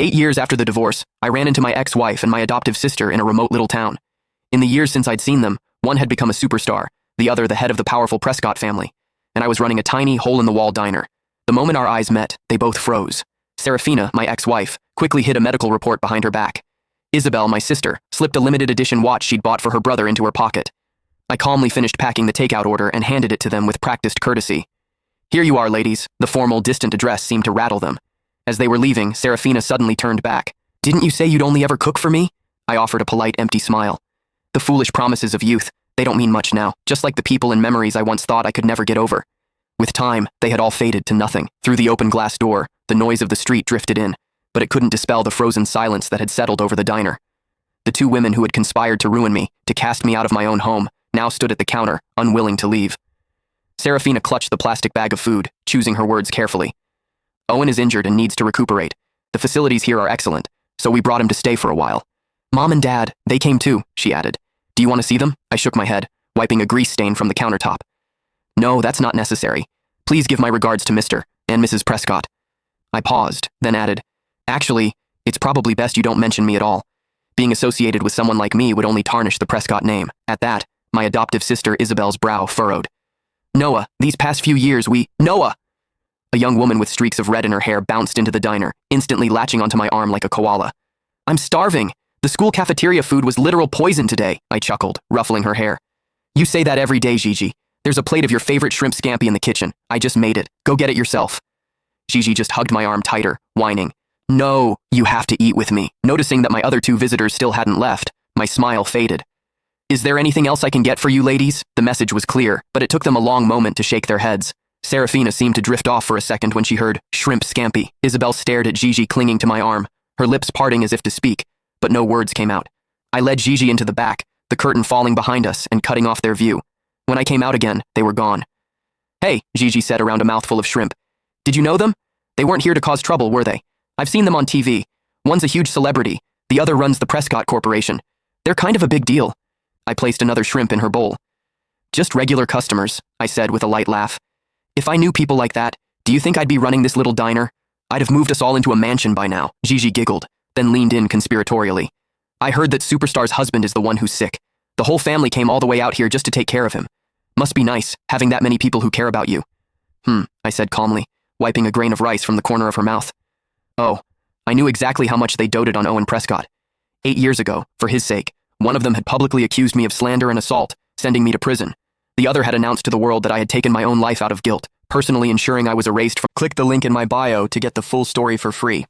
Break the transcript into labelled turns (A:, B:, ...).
A: 8 years after the divorce, I ran into my ex-wife and my adoptive sister in a remote little town. In the years since I'd seen them, one had become a superstar, the other the head of the powerful Prescott family, and I was running a tiny, hole-in-the-wall diner. The moment our eyes met, they both froze. Serafina, my ex-wife, quickly hid a medical report behind her back. Isabel, my sister, slipped a limited-edition watch she'd bought for her brother into her pocket. I calmly finished packing the takeout order and handed it to them with practiced courtesy. "Here you are, ladies." The formal, distant address seemed to rattle them. As they were leaving, Serafina suddenly turned back. "Didn't you say you'd only ever cook for me?" I offered a polite, empty smile. The foolish promises of youth, they don't mean much now, just like the people and memories I once thought I could never get over. With time, they had all faded to nothing. Through the open glass door, the noise of the street drifted in, but it couldn't dispel the frozen silence that had settled over the diner. The two women who had conspired to ruin me, to cast me out of my own home, now stood at the counter, unwilling to leave. Serafina clutched the plastic bag of food, choosing her words carefully. "Owen is injured and needs to recuperate. The facilities here are excellent, so we brought him to stay for a while. Mom and Dad, they came too," she added. "Do you want to see them?" I shook my head, wiping a grease stain from the countertop. "No, that's not necessary. Please give my regards to Mr. and Mrs. Prescott." I paused, then added, "Actually, it's probably best you don't mention me at all. Being associated with someone like me would only tarnish the Prescott name." At that, my adoptive sister Isabel's brow furrowed. "Noah, these past few years Noah!" A young woman with streaks of red in her hair bounced into the diner, instantly latching onto my arm like a koala. "I'm starving. The school cafeteria food was literal poison today," I chuckled, ruffling her hair. "You say that every day, Gigi. There's a plate of your favorite shrimp scampi in the kitchen. I just made it. Go get it yourself." Gigi just hugged my arm tighter, whining, "No, you have to eat with me." Noticing that my other two visitors still hadn't left, my smile faded. "Is there anything else I can get for you, ladies?" The message was clear, but it took them a long moment to shake their heads. Serafina seemed to drift off for a second when she heard shrimp scampi. Isabel stared at Gigi clinging to my arm, her lips parting as if to speak, but no words came out. I led Gigi into the back, the curtain falling behind us and cutting off their view. When I came out again, they were gone. "Hey," Gigi said around a mouthful of shrimp. "Did you know them? They weren't here to cause trouble, were they? I've seen them on TV. One's a huge celebrity, the other runs the Prescott Corporation. They're kind of a big deal." I placed another shrimp in her bowl. "Just regular customers," I said with a light laugh. "If I knew people like that, do you think I'd be running this little diner? I'd have moved us all into a mansion by now." Gigi giggled, then leaned in conspiratorially. "I heard that Superstar's husband is the one who's sick. The whole family came all the way out here just to take care of him. Must be nice, having that many people who care about you." I said calmly, wiping a grain of rice from the corner of her mouth. "Oh, I knew exactly how much they doted on Owen Prescott. 8 years ago, for his sake, one of them had publicly accused me of slander and assault, sending me to prison. The other had announced to the world that I had taken my own life out of guilt, personally ensuring I was erased from." Click the link in my bio to get the full story for free.